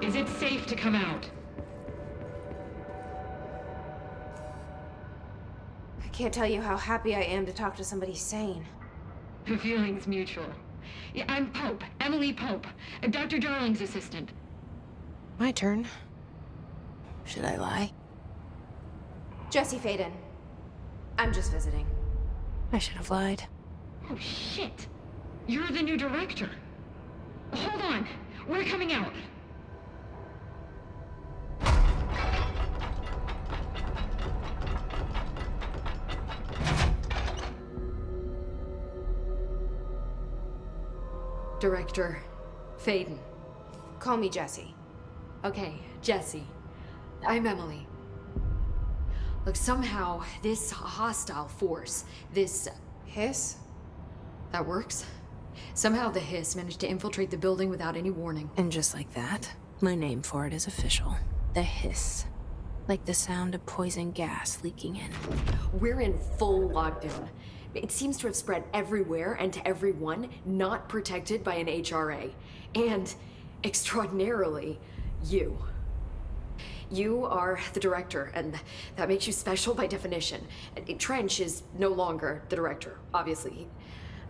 Is it safe to come out? I can't tell you how happy I am to talk to somebody sane. The feeling's mutual. Yeah, I'm Pope. Emily Pope. Dr. Darling's assistant. My turn. Should I lie? Jesse Faden. I'm just visiting. I should have lied. Oh, shit. You're the new director. Hold on. We're coming out. Director Faden. Call me Jesse. Okay, Jesse. I'm Emily. Look, somehow this hostile force, this... Hiss? That works? Somehow the hiss managed to infiltrate the building without any warning. And just like that, my name for it is official. The hiss. Like the sound of poison gas leaking in. We're in full lockdown. It seems to have spread everywhere and to everyone not protected by an HRA. And, extraordinarily, you. You are the director, and that makes you special by definition. Trench is no longer the director, obviously.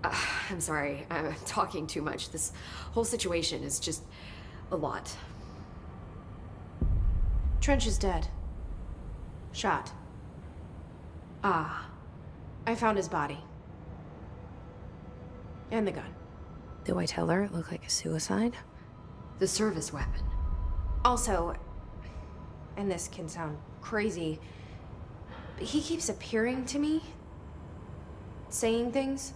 I'm sorry, I'm talking too much. This whole situation is just a lot. Trench is dead. Shot. Ah. I found his body. And the gun. Do I tell her it looked like a suicide? The service weapon. Also, and this can sound crazy, but he keeps appearing to me, saying things.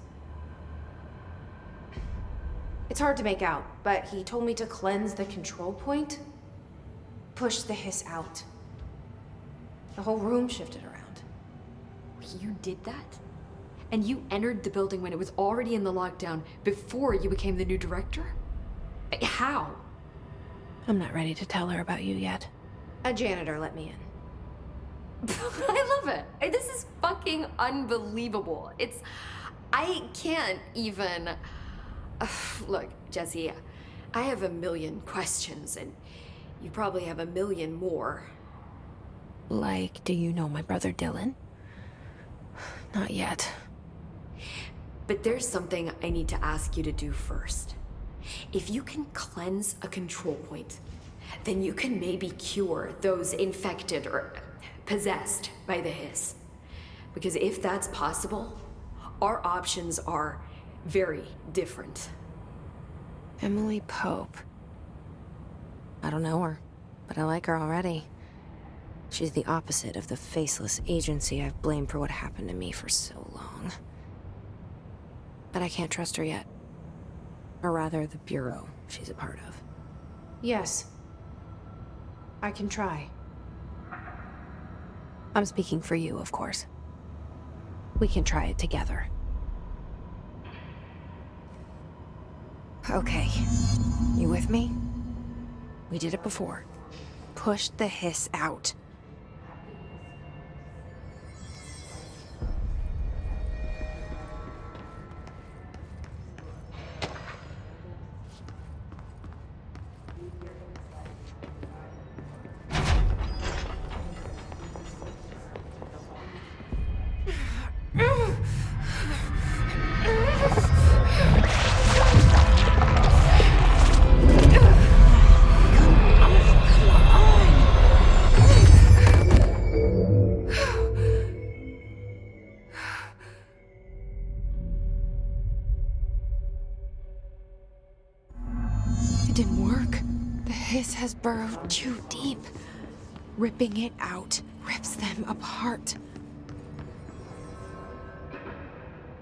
It's hard to make out, but he told me to cleanse the control point, push the hiss out. The whole room shifted around. You did that? And you entered the building when it was already in the lockdown before you became the new director? How? I'm not ready to tell her about you yet. A janitor let me in. I love it. This is fucking unbelievable. I can't even... Look, Jesse, I have a million questions, and you probably have a million more. Like, do you know my brother Dylan? Not yet. But there's something I need to ask you to do first. If you can cleanse a control point, then you can maybe cure those infected or possessed by the hiss. Because if that's possible, our options are very different. Emily Pope. I don't know her, but I like her already. She's the opposite of the faceless agency I've blamed for what happened to me for so long. But I can't trust her yet. Or rather, the Bureau she's a part of. Yes. I can try. I'm speaking for you, of course. We can try it together. Okay. You with me? We did it before. Push the hiss out. It didn't work. The hiss has burrowed too deep. Ripping it out rips them apart.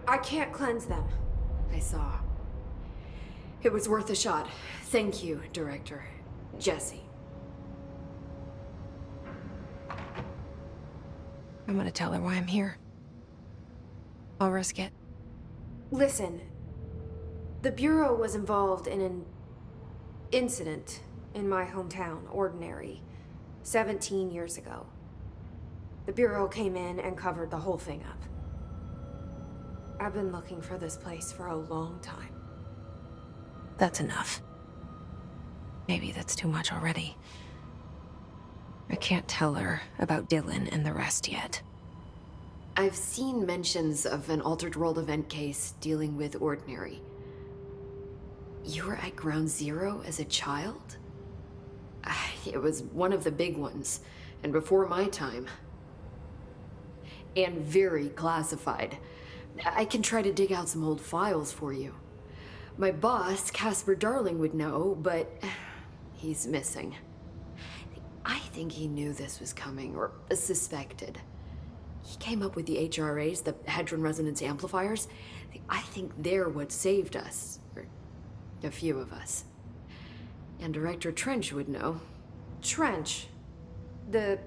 I can't cleanse them. I saw. It was worth a shot. Thank you, Director. Jesse. I'm gonna tell her why I'm here. I'll risk it. Listen, the Bureau was involved in an incident in my hometown, Ordinary, 17 years ago. The Bureau came in and covered the whole thing up. I've been looking for this place for a long time. That's enough. Maybe that's too much already. I can't tell her about Dylan and the rest yet. I've seen mentions of an Altered World event case dealing with Ordinary. You were at Ground Zero as a child? It was one of the big ones, and before my time. And very classified. I can try to dig out some old files for you. My boss, Casper Darling, would know, but he's missing. I think he knew this was coming, or suspected. He came up with the HRAs, the Hadron Resonance Amplifiers. I think they're what saved us. Or a few of us. And Director Trench would know. Trench. The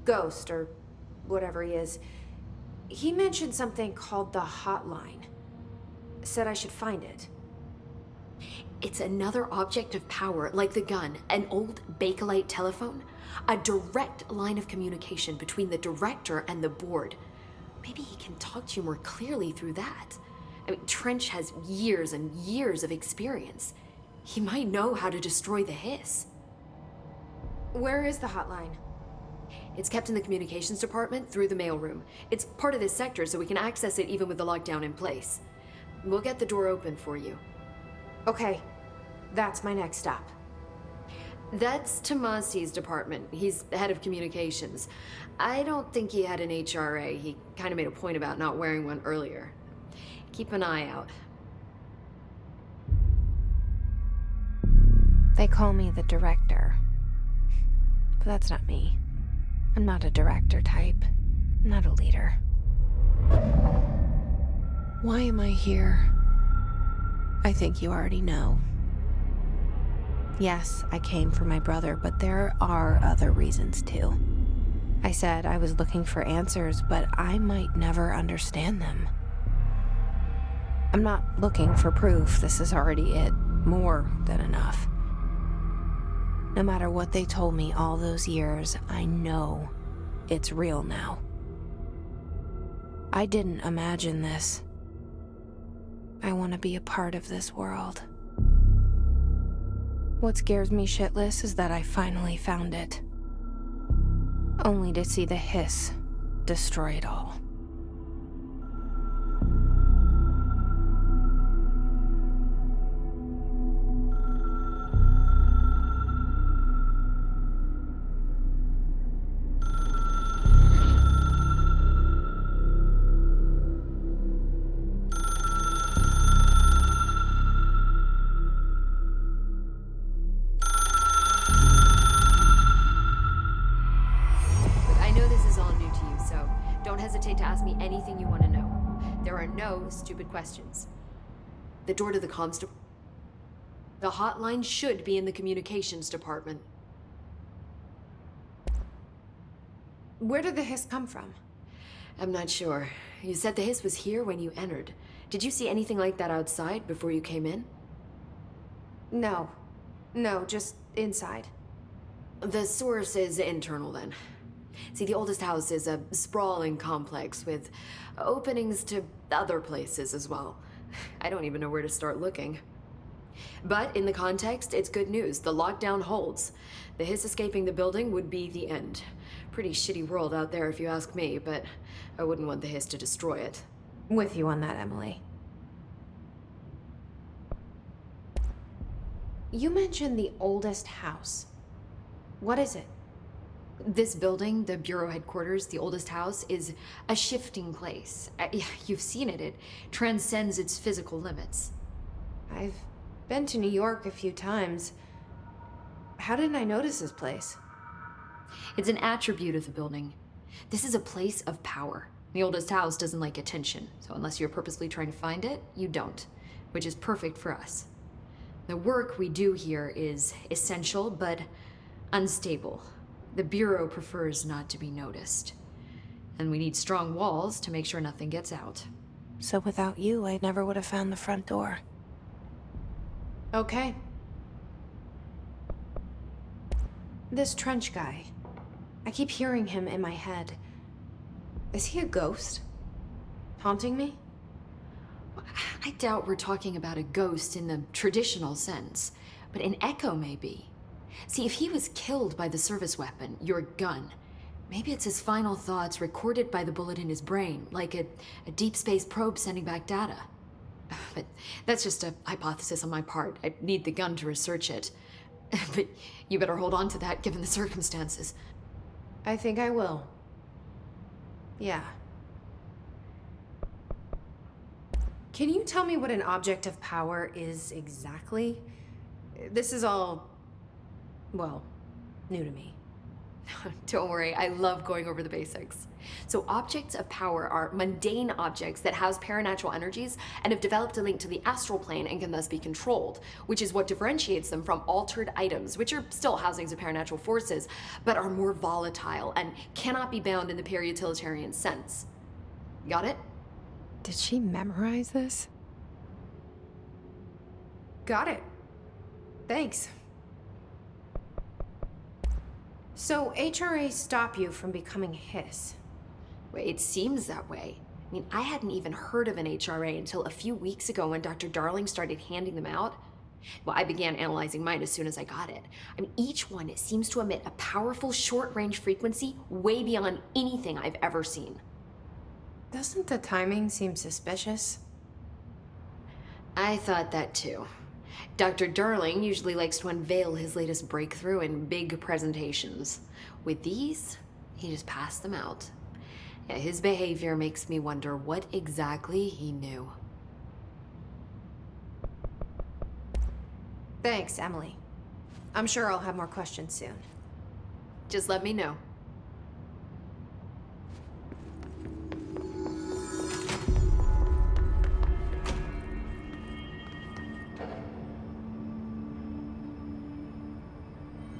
ghost, or whatever he is. He mentioned something called the Hotline. Said I should find it. It's another object of power, like the gun, an old Bakelite telephone. A direct line of communication between the director and the board. Maybe he can talk to you more clearly through that. I mean, Trench has years and years of experience. He might know how to destroy the hiss. Where is the Hotline? It's kept in the communications department through the mailroom. It's part of this sector, so we can access it even with the lockdown in place. We'll get the door open for you. Okay, that's my next stop. That's Tomasi's department. He's head of communications. I don't think he had an HRA. He kind of made a point about not wearing one earlier. Keep an eye out. They call me the director. But that's not me. I'm not a director type. I'm not a leader. Why am I here? I think you already know. Yes, I came for my brother, but there are other reasons too. I said I was looking for answers, but I might never understand them. I'm not looking for proof. This is already it. More than enough. No matter what they told me all those years, I know it's real now. I didn't imagine this. I want to be a part of this world. What scares me shitless is that I finally found it. Only to see the hiss destroy it all. To ask me anything you want to know. There are no stupid questions. The door to the comms the hotline should be in the communications department. Where did the hiss come from? I'm not sure. You said the hiss was here when you entered. Did you see anything like that outside before you came in? No. No, just inside. The source is internal then. See, the oldest house is a sprawling complex with openings to other places as well. I don't even know where to start looking. But in the context, it's good news. The lockdown holds. The hiss escaping the building would be the end. Pretty shitty world out there if you ask me, but I wouldn't want the hiss to destroy it. With you on that, Emily. You mentioned the oldest house. What is it? This building, the Bureau headquarters, the oldest house, is a shifting place. You've seen it. It transcends its physical limits. I've been to New York a few times. How didn't I notice this place? It's an attribute of the building. This is a place of power. The oldest house doesn't like attention, so unless you're purposely trying to find it, you don't, which is perfect for us. The work we do here is essential, but unstable. The Bureau prefers not to be noticed. And we need strong walls to make sure nothing gets out. So without you, I never would have found the front door. Okay. This Trench guy. I keep hearing him in my head. Is he a ghost? Haunting me? I doubt we're talking about a ghost in the traditional sense, but an echo maybe. See, if he was killed by the service weapon, your gun, maybe it's his final thoughts recorded by the bullet in his brain, like a deep space probe sending back data. But that's just a hypothesis on my part. I need the gun to research it. But you better hold on to that given the circumstances. I think I will. Yeah. Can you tell me what an object of power is exactly? This is all, well, new to me. Don't worry, I love going over the basics. So objects of power are mundane objects that house paranatural energies and have developed a link to the astral plane and can thus be controlled, which is what differentiates them from altered items, which are still housings of paranatural forces, but are more volatile and cannot be bound in the pure utilitarian sense. Got it? Did she memorize this? Got it. Thanks. So HRA stop you from becoming Hiss? Well, it seems that way. I mean, I hadn't even heard of an HRA until a few weeks ago when Dr. Darling started handing them out. Well, I began analyzing mine as soon as I got it. I mean, each one seems to emit a powerful short-range frequency way beyond anything I've ever seen. Doesn't the timing seem suspicious? I thought that too. Dr. Darling usually likes to unveil his latest breakthrough in big presentations. With these, he just passed them out. Yeah, his behavior makes me wonder what exactly he knew. Thanks, Emily. I'm sure I'll have more questions soon. Just let me know.